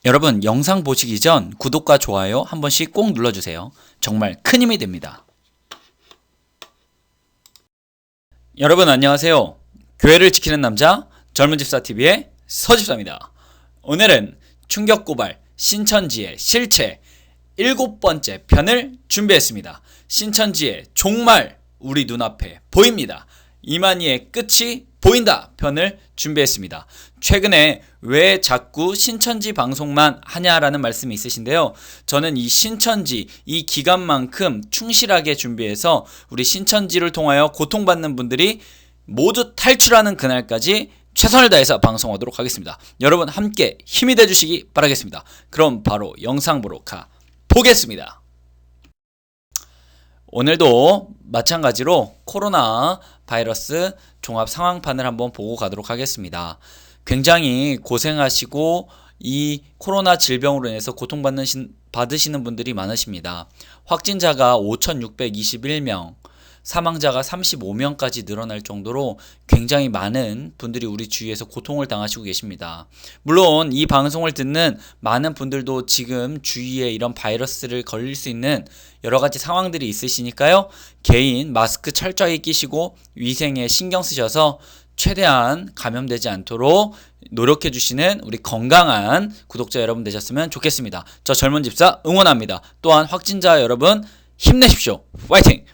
여러분, 영상 보시기 전 구독과 좋아요 한 번씩 꼭 눌러주세요. 정말 큰 힘이 됩니다. 여러분 안녕하세요. 교회를 지키는 남자 젊은 집사TV의 서집사입니다. 오늘은 충격 고발 신천지의 실체 7번째 편을 준비했습니다. 신천지의 종말 우리 눈앞에 보입니다. 이만희의 끝이 보인다 편을 준비했습니다. 최근에 왜 자꾸 신천지 방송만 하냐라는 말씀이 있으신데요. 저는 이 신천지 이 기간만큼 충실하게 준비해서 우리 신천지를 통하여 고통받는 분들이 모두 탈출하는 그날까지 최선을 다해서 방송하도록 하겠습니다. 여러분 함께 힘이 되주시기 바라겠습니다. 그럼 바로 영상 보러 가보겠습니다. 오늘도 마찬가지로 코로나 바이러스 종합 상황판을 한번 보고 가도록 하겠습니다. 굉장히 고생하시고 이 코로나 질병으로 인해서 고통받으시는 분들이 많으십니다. 확진자가 5,621명, 사망자가 35명까지 늘어날 정도로 굉장히 많은 분들이 우리 주위에서 고통을 당하시고 계십니다. 물론 이 방송을 듣는 많은 분들도 지금 주위에 이런 바이러스를 걸릴 수 있는 여러 가지 상황들이 있으시니까요. 개인 마스크 철저히 끼시고 위생에 신경 쓰셔서 최대한 감염되지 않도록 노력해 주시는 우리 건강한 구독자 여러분 되셨으면 좋겠습니다. 저 젊은 집사 응원합니다. 또한 확진자 여러분 힘내십시오. 파이팅!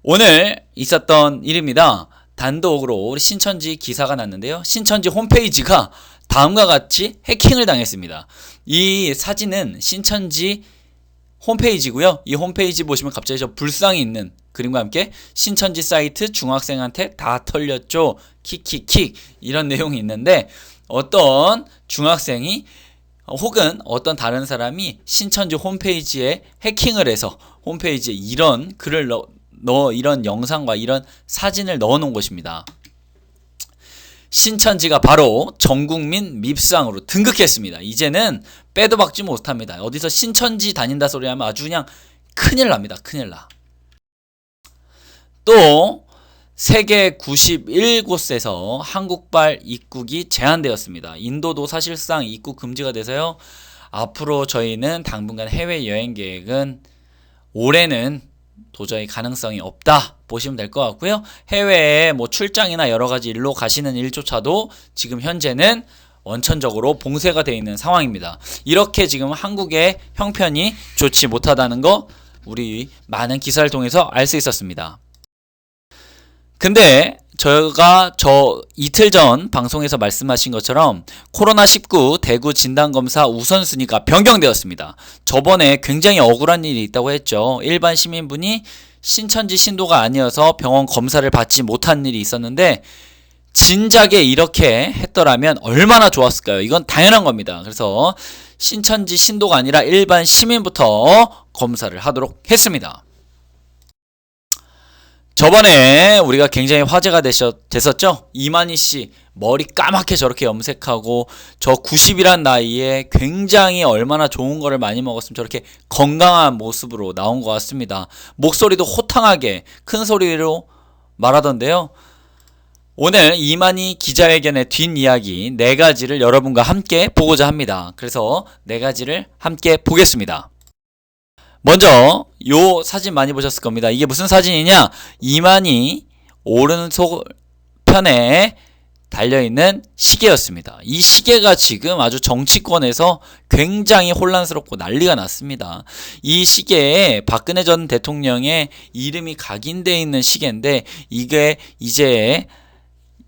오늘 있었던 일입니다. 단독으로 우리 신천지 기사가 났는데요. 신천지 홈페이지가 다음과 같이 해킹을 당했습니다. 이 사진은 신천지 홈페이지고요. 이 홈페이지 보시면 갑자기 저 불상이 있는 그림과 함께 신천지 사이트 중학생한테 다 털렸죠. 킥킥킥 이런 내용이 있는데 어떤 중학생이 혹은 어떤 다른 사람이 신천지 홈페이지에 해킹을 해서 홈페이지에 이런 글을 이런 영상과 이런 사진을 넣어놓은 것입니다. 신천지가 바로 전국민 밉상으로 등극했습니다. 이제는 빼도 박지 못합니다. 어디서 신천지 다닌다 소리 하면 아주 그냥 큰일 납니다. 큰일 나. 또 세계 91곳에서 한국발 입국이 제한되었습니다. 인도도 사실상 입국 금지가 돼서요. 앞으로 저희는 당분간 해외여행 계획은 올해는 도저히 가능성이 없다 보시면 될 것 같고요. 해외에 뭐 출장이나 여러 가지 일로 가시는 일조차도 지금 현재는 원천적으로 봉쇄가 되어 있는 상황입니다. 이렇게 지금 한국의 형편이 좋지 못하다는 거 우리 많은 기사를 통해서 알 수 있었습니다. 근데 제가 이틀 전 방송에서 말씀하신 것처럼 코로나19 대구 진단검사 우선순위가 변경되었습니다. 저번에 굉장히 억울한 일이 있다고 했죠. 일반 시민분이 신천지 신도가 아니어서 병원 검사를 받지 못한 일이 있었는데 진작에 이렇게 했더라면 얼마나 좋았을까요? 이건 당연한 겁니다. 그래서 신천지 신도가 아니라 일반 시민부터 검사를 하도록 했습니다. 저번에 우리가 굉장히 화제가 됐었죠? 이만희 씨 머리 까맣게 저렇게 염색하고 저 90이란 나이에 굉장히 얼마나 좋은 거를 많이 먹었으면 저렇게 건강한 모습으로 나온 것 같습니다. 목소리도 호탕하게 큰 소리로 말하던데요. 오늘 이만희 기자회견의 뒷이야기 4가지를 여러분과 함께 보고자 합니다. 그래서 4가지를 함께 보겠습니다. 먼저 요 사진 많이 보셨을 겁니다. 이게 무슨 사진이냐? 이만희 오른손 편에 달려있는 시계였습니다. 이 시계가 지금 아주 정치권에서 굉장히 혼란스럽고 난리가 났습니다. 이 시계에 박근혜 전 대통령의 이름이 각인되어 있는 시계인데 이게 이제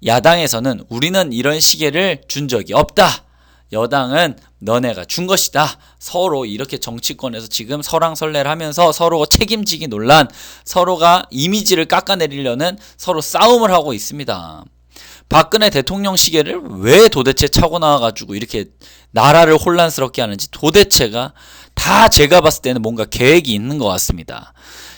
야당에서는 우리는 이런 시계를 준 적이 없다. 여당은 너네가 준 것이다. 서로 이렇게 정치권에서 지금 설왕설래를 하면서 서로 책임지기 논란, 서로가 이미지를 깎아내리려는 서로 싸움을 하고 있습니다. 박근혜 대통령 시계를 왜 도대체 차고 나와가지고 이렇게 나라를 혼란스럽게 하는지 도대체가 다 제가 봤을 때는 뭔가 계획이 있는 것 같습니다.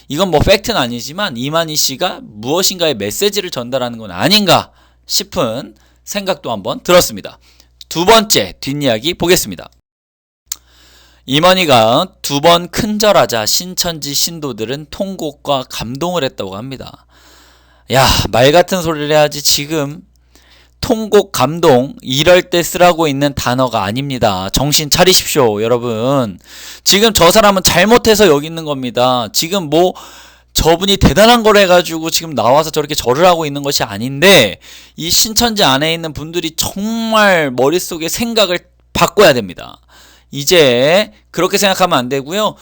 이건 뭐 팩트는 아니지만 이만희 씨가 무엇인가의 메시지를 전달하는 건 아닌가 싶은 생각도 한번 들었습니다. 두 번째 뒷이야기 보겠습니다. 이만희가 2번 큰절하자 신천지 신도들은 통곡과 감동을 했다고 합니다. 야, 말 같은 소리를 해야지. 지금 통곡, 감동 이럴 때 쓰라고 있는 단어가 아닙니다. 정신 차리십시오, 여러분. 지금 저 사람은 잘못해서 여기 있는 겁니다. 지금 뭐 저분이 대단한 걸 해가지고 지금 나와서 저렇게 절을 하고 있는 것이 아닌데, 이 신천지 안에 있는 분들이 정말 머릿속에 생각을 바꿔야 됩니다. 이제 그렇게 생각하면 안 되고요.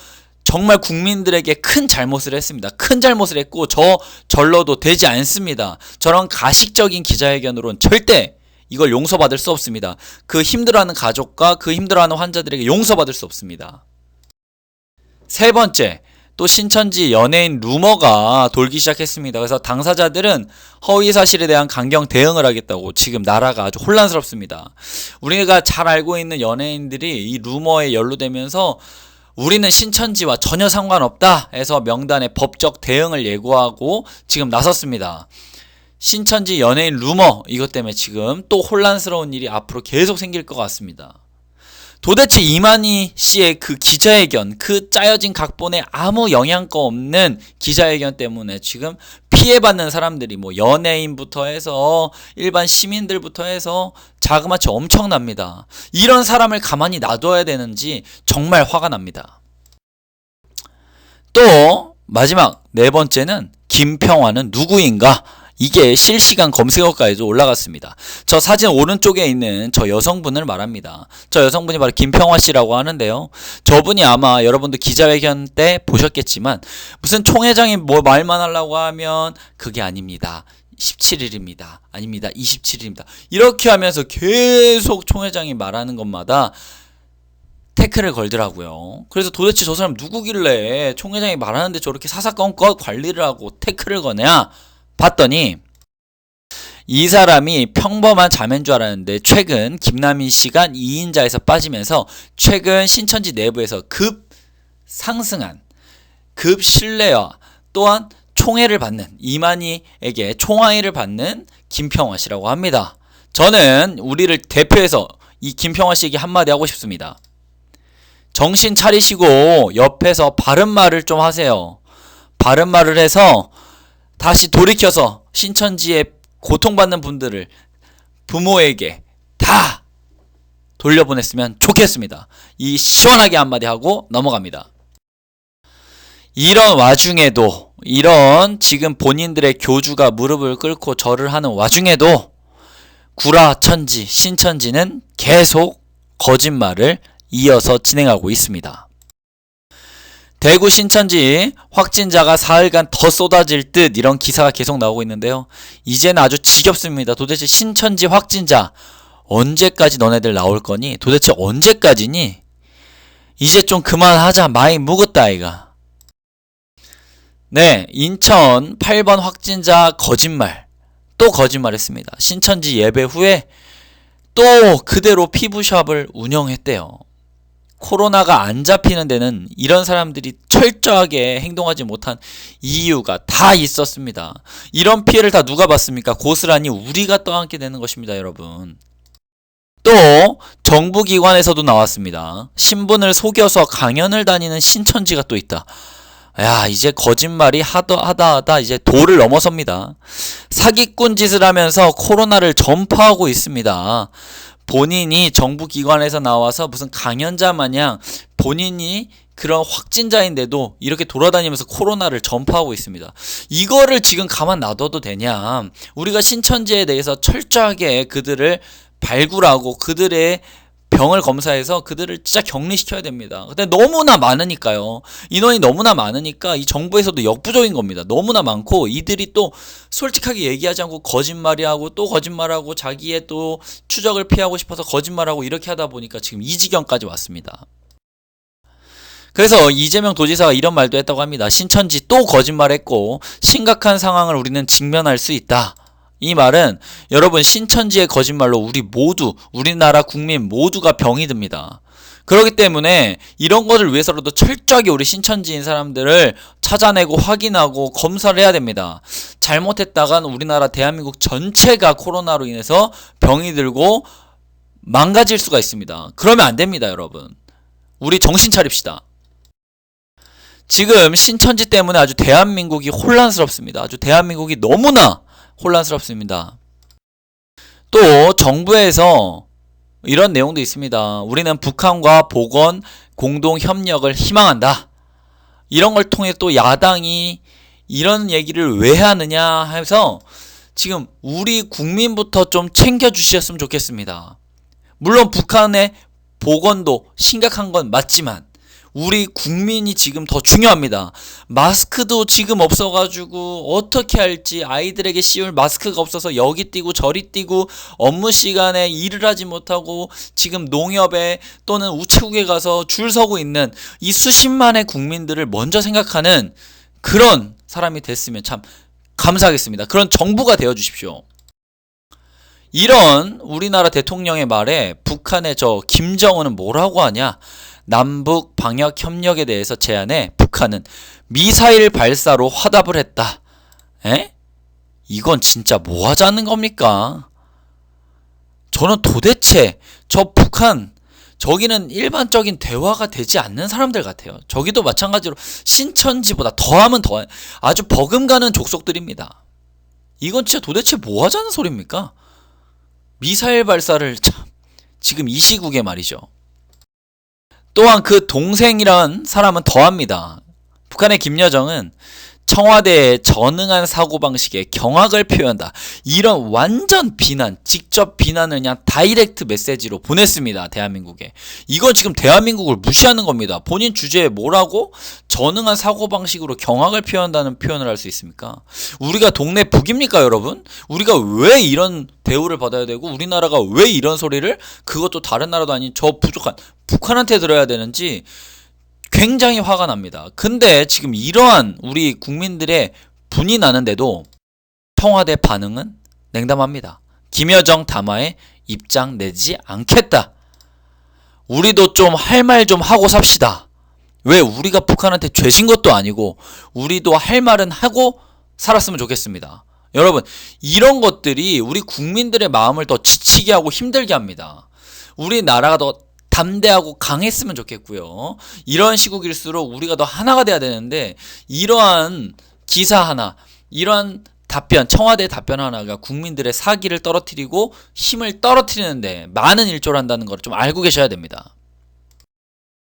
정말 국민들에게 큰 잘못을 했습니다. 큰 잘못을 했고 저 절러도 되지 않습니다. 저런 가식적인 기자회견으로는 절대 이걸 용서받을 수 없습니다. 그 힘들어하는 가족과 그 힘들어하는 환자들에게 용서받을 수 없습니다. 세 번째, 또 신천지 연예인 루머가 돌기 시작했습니다. 그래서 당사자들은 허위 사실에 대한 강경 대응을 하겠다고 지금 나라가 아주 혼란스럽습니다. 우리가 잘 알고 있는 연예인들이 이 루머에 연루되면서 우리는 신천지와 전혀 상관없다 해서 명단의 법적 대응을 예고하고 지금 나섰습니다. 신천지 연예인 루머 이것 때문에 지금 또 혼란스러운 일이 앞으로 계속 생길 것 같습니다. 도대체 이만희 씨의 그 기자회견, 그 짜여진 각본에 아무 영향가 없는 기자회견 때문에 지금 피해받는 사람들이 뭐 연예인부터 해서 일반 시민들부터 해서 자그마치 엄청납니다. 이런 사람을 가만히 놔둬야 되는지 정말 화가 납니다. 또 마지막 네 번째는 김평화는 누구인가? 이게 실시간 검색어까지도 올라갔습니다. 저 사진 오른쪽에 있는 저 여성분을 말합니다. 저 여성분이 바로 김평화 씨라고 하는데요. 저분이 아마 여러분도 기자회견 때 보셨겠지만 무슨 총회장이 뭐 말만 하려고 하면 그게 아닙니다. 17일입니다. 아닙니다. 27일입니다. 이렇게 하면서 계속 총회장이 말하는 것마다 태클을 걸더라고요. 그래서 도대체 저 사람 누구길래 총회장이 말하는데 저렇게 사사건건 관리를 하고 태클을 거냐? 봤더니 이 사람이 평범한 자매인 줄 알았는데 최근 김남희 씨가 2인자에서 빠지면서 최근 신천지 내부에서 급 상승한 급 신뢰와 또한 총애를 받는 이만희에게 총愛를 받는 김평화 씨라고 합니다. 저는 우리를 대표해서 이 김평화 씨에게 한마디 하고 싶습니다. 정신 차리시고 옆에서 바른 말을 좀 하세요. 바른 말을 해서 다시 돌이켜서 신천지에 고통받는 분들을 부모에게 다 돌려보냈으면 좋겠습니다. 이 시원하게 한마디 하고 넘어갑니다. 이런 와중에도 이런 지금 본인들의 교주가 무릎을 꿇고 절을 하는 와중에도 구라천지 신천지는 계속 거짓말을 이어서 진행하고 있습니다. 대구 신천지 확진자가 사흘간 더 쏟아질 듯 이런 기사가 계속 나오고 있는데요. 이제는 아주 지겹습니다. 도대체 신천지 확진자 언제까지 너네들 나올 거니? 도대체 언제까지니? 이제 좀 그만하자. 많이 묵었다 아이가. 네, 인천 8번 확진자 거짓말. 또 거짓말했습니다. 신천지 예배 후에 또 그대로 피부샵을 운영했대요. 코로나가 안 잡히는 데는 이런 사람들이 철저하게 행동하지 못한 이유가 다 있었습니다. 이런 피해를 다 누가 봤습니까? 고스란히 우리가 떠안게 되는 것입니다, 여러분. 또 정부기관에서도 나왔습니다. 신분을 속여서 강연을 다니는 신천지가 또 있다. 야, 이제 거짓말이 하다 이제 도를 넘어섭니다. 사기꾼 짓을 하면서 코로나를 전파하고 있습니다. 본인이 정부기관에서 나와서 무슨 강연자 마냥 본인이 그런 확진자인데도 이렇게 돌아다니면서 코로나를 전파하고 있습니다. 이거를 지금 가만 놔둬도 되냐? 우리가 신천지에 대해서 철저하게 그들을 발굴하고 그들의 병을 검사해서 그들을 진짜 격리시켜야 됩니다. 근데 너무나 많으니까요. 인원이 너무나 많으니까 이 정부에서도 역부족인 겁니다. 너무나 많고 이들이 또 솔직하게 얘기하지 않고 거짓말이 하고 또 거짓말하고 자기의 또 추적을 피하고 싶어서 거짓말하고 이렇게 하다 보니까 지금 이 지경까지 왔습니다. 그래서 이재명 도지사가 이런 말도 했다고 합니다. 신천지 또 거짓말했고 심각한 상황을 우리는 직면할 수 있다. 이 말은 여러분 신천지의 거짓말로 우리 모두 우리나라 국민 모두가 병이 듭니다. 그렇기 때문에 이런 것을 위해서라도 철저하게 우리 신천지인 사람들을 찾아내고 확인하고 검사를 해야 됩니다. 잘못했다간 우리나라 대한민국 전체가 코로나로 인해서 병이 들고 망가질 수가 있습니다. 그러면 안 됩니다, 여러분. 우리 정신 차립시다. 지금 신천지 때문에 아주 대한민국이 혼란스럽습니다. 아주 대한민국이 너무나 혼란스럽습니다. 또 정부에서 이런 내용도 있습니다. 우리는 북한과 복원 공동 협력을 희망한다. 이런 걸 통해 또 야당이 이런 얘기를 왜 하느냐 해서 지금 우리 국민부터 좀 챙겨주셨으면 좋겠습니다. 물론 북한의 복원도 심각한 건 맞지만 우리 국민이 지금 더 중요합니다. 마스크도 지금 없어가지고 어떻게 할지, 아이들에게 씌울 마스크가 없어서 여기 뛰고 저리 뛰고 업무 시간에 일을 하지 못하고 지금 농협에 또는 우체국에 가서 줄 서고 있는 이 수십만의 국민들을 먼저 생각하는 그런 사람이 됐으면 참 감사하겠습니다. 그런 정부가 되어 주십시오. 이런 우리나라 대통령의 말에 북한의 저 김정은은 뭐라고 하냐? 남북 방역 협력에 대해서 제안해 북한은 미사일 발사로 화답을 했다. 에? 이건 진짜 뭐 하자는 겁니까? 저는 도대체 저 북한 저기는 일반적인 대화가 되지 않는 사람들 같아요. 저기도 마찬가지로 신천지보다 더하면 더 아주 버금가는 족속들입니다. 이건 진짜 도대체 뭐 하자는 소리입니까? 미사일 발사를 참 지금 이 시국에 말이죠. 또한 그 동생이란 사람은 더합니다. 북한의 김여정은 청와대의 전응한 사고방식에 경악을 표현한다. 이런 완전 비난, 직접 비난을 그냥 다이렉트 메시지로 보냈습니다. 대한민국에. 이건 지금 대한민국을 무시하는 겁니다. 본인 주제에 뭐라고 전응한 사고방식으로 경악을 표현한다는 표현을 할 수 있습니까? 우리가 동네 북입니까, 여러분? 우리가 왜 이런 대우를 받아야 되고 우리나라가 왜 이런 소리를 그것도 다른 나라도 아닌 저 부족한 북한한테 들어야 되는지 굉장히 화가 납니다. 근데 지금 이러한 우리 국민들의 분이 나는데도 청와대 반응은 냉담합니다. 김여정 담화에 입장 내지 않겠다. 우리도 좀 할 말 좀 하고 삽시다. 왜 우리가 북한한테 죄진 것도 아니고 우리도 할 말은 하고 살았으면 좋겠습니다. 여러분, 이런 것들이 우리 국민들의 마음을 더 지치게 하고 힘들게 합니다. 우리나라가 더 담대하고 강했으면 좋겠고요. 이런 시국일수록 우리가 더 하나가 돼야 되는데 이러한 기사 하나, 이러한 답변, 청와대 답변 하나가 국민들의 사기를 떨어뜨리고 힘을 떨어뜨리는데 많은 일조를 한다는 걸 좀 알고 계셔야 됩니다.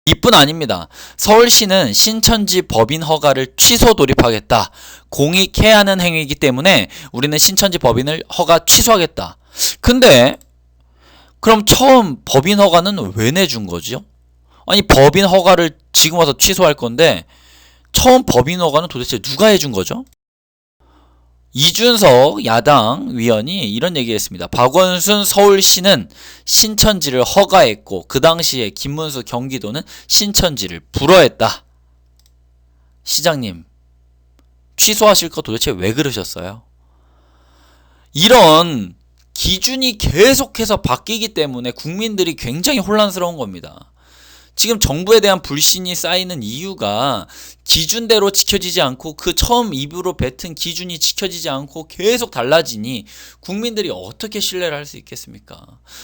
이뿐 아닙니다. 서울시는 신천지 법인 허가를 취소 돌입하겠다. 공익해야 하는 행위이기 때문에 우리는 신천지 법인을 허가 취소하겠다. 근데 그럼 처음 법인 허가는 왜 내준 거죠? 아니 법인 허가를 지금 와서 취소할 건데 처음 법인 허가는 도대체 누가 해준 거죠? 이준석 야당 위원이 이런 얘기했습니다. 박원순 서울시는 신천지를 허가했고 그 당시에 김문수 경기도는 신천지를 불허했다. 시장님, 취소하실 거 도대체 왜 그러셨어요? 이런 기준이 계속해서 바뀌기 때문에 국민들이 굉장히 혼란스러운 겁니다. 지금 정부에 대한 불신이 쌓이는 이유가 기준대로 지켜지지 않고 그 처음 입으로 뱉은 기준이 지켜지지 않고 계속 달라지니 국민들이 어떻게 신뢰를 할 수 있겠습니까?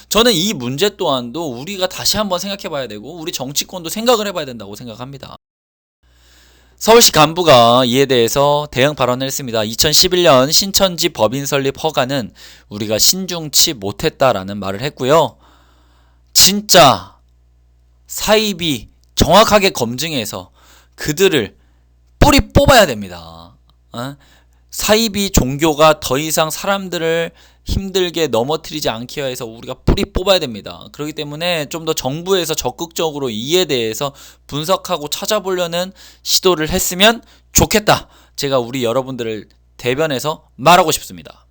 저는 이 문제 또한도 우리가 다시 한번 생각해 봐야 되고 우리 정치권도 생각을 해봐야 된다고 생각합니다. 서울시 간부가 이에 대해서 대응 발언을 했습니다. 2011년 신천지 법인 설립 허가는 우리가 신중치 못했다라는 말을 했고요. 진짜 사입이 정확하게 검증해서 그들을 뿌리 뽑아야 됩니다. 사입이 종교가 더 이상 사람들을 힘들게 넘어뜨리지 않게 해서 우리가 뿌리 뽑아야 됩니다. 그렇기 때문에 좀 더 정부에서 적극적으로 이에 대해서 분석하고 찾아보려는 시도를 했으면 좋겠다. 제가 우리 여러분들을 대변해서 말하고 싶습니다.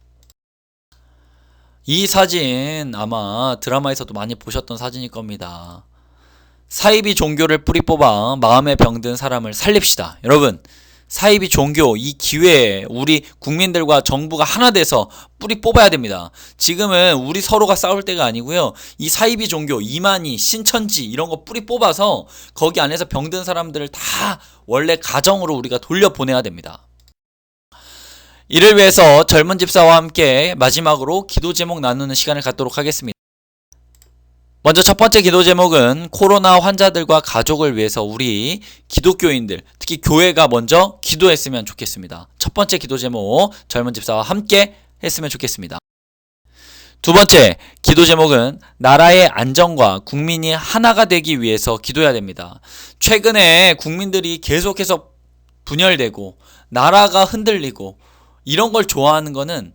이 사진 아마 드라마에서도 많이 보셨던 사진일 겁니다. 사이비 종교를 뿌리 뽑아 마음에 병든 사람을 살립시다. 여러분, 사이비 종교 이 기회에 우리 국민들과 정부가 하나 돼서 뿌리 뽑아야 됩니다. 지금은 우리 서로가 싸울 때가 아니고요. 이 사이비 종교, 이만희, 신천지 이런 거 뿌리 뽑아서 거기 안에서 병든 사람들을 다 원래 가정으로 우리가 돌려보내야 됩니다. 이를 위해서 젊은 집사와 함께 마지막으로 기도 제목 나누는 시간을 갖도록 하겠습니다. 먼저 첫 번째 기도 제목은 코로나 환자들과 가족을 위해서 우리 기독교인들, 특히 교회가 먼저 기도했으면 좋겠습니다. 첫 번째 기도 제목 젊은 집사와 함께 했으면 좋겠습니다. 두 번째, 기도 제목은 나라의 안정과 국민이 하나가 되기 위해서 기도해야 됩니다. 최근에 국민들이 계속해서 분열되고 나라가 흔들리고 이런 걸 좋아하는 거는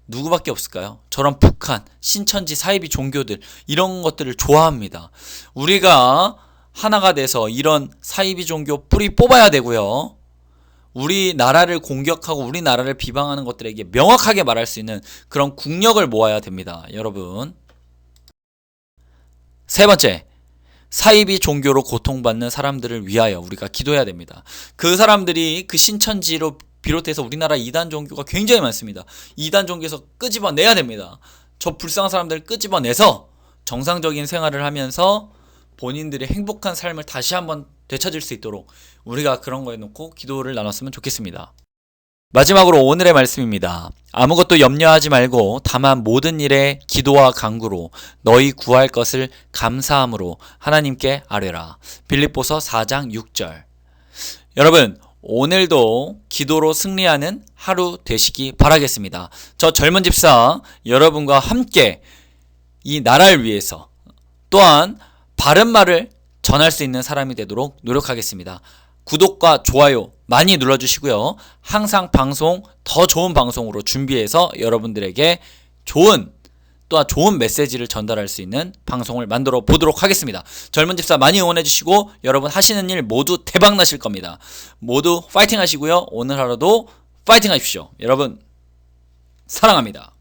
누구밖에 없을까요? 저런 북한, 신천지, 사이비 종교들 이런 것들을 좋아합니다. 우리가 하나가 돼서 이런 사이비 종교 뿌리 뽑아야 되고요. 우리나라를 공격하고 우리나라를 비방하는 것들에게 명확하게 말할 수 있는 그런 국력을 모아야 됩니다. 여러분. 세 번째, 사이비 종교로 고통받는 사람들을 위하여 우리가 기도해야 됩니다. 그 사람들이 그 신천지로 비롯해서 우리나라 이단 종교가 굉장히 많습니다. 이단 종교에서 끄집어내야 됩니다. 저 불쌍한 사람들을 끄집어내서 정상적인 생활을 하면서 본인들의 행복한 삶을 다시 한번 되찾을 수 있도록 우리가 그런 거에 놓고 기도를 나눴으면 좋겠습니다. 마지막으로 오늘의 말씀입니다. 아무것도 염려하지 말고 다만 모든 일에 기도와 간구로 너희 구할 것을 감사함으로 하나님께 아뢰라. 빌립보서 4장 6절. 여러분, 오늘도 기도로 승리하는 하루 되시기 바라겠습니다. 저 젊은 집사 여러분과 함께 이 나라를 위해서 또한 바른 말을 전할 수 있는 사람이 되도록 노력하겠습니다. 구독과 좋아요 많이 눌러주시고요. 항상 방송 더 좋은 방송으로 준비해서 여러분들에게 또한 좋은 메시지를 전달할 수 있는 방송을 만들어 보도록 하겠습니다. 젊은 집사 많이 응원해 주시고 여러분 하시는 일 모두 대박 나실 겁니다. 모두 파이팅 하시고요. 오늘 하루도 파이팅 하십시오. 여러분 사랑합니다.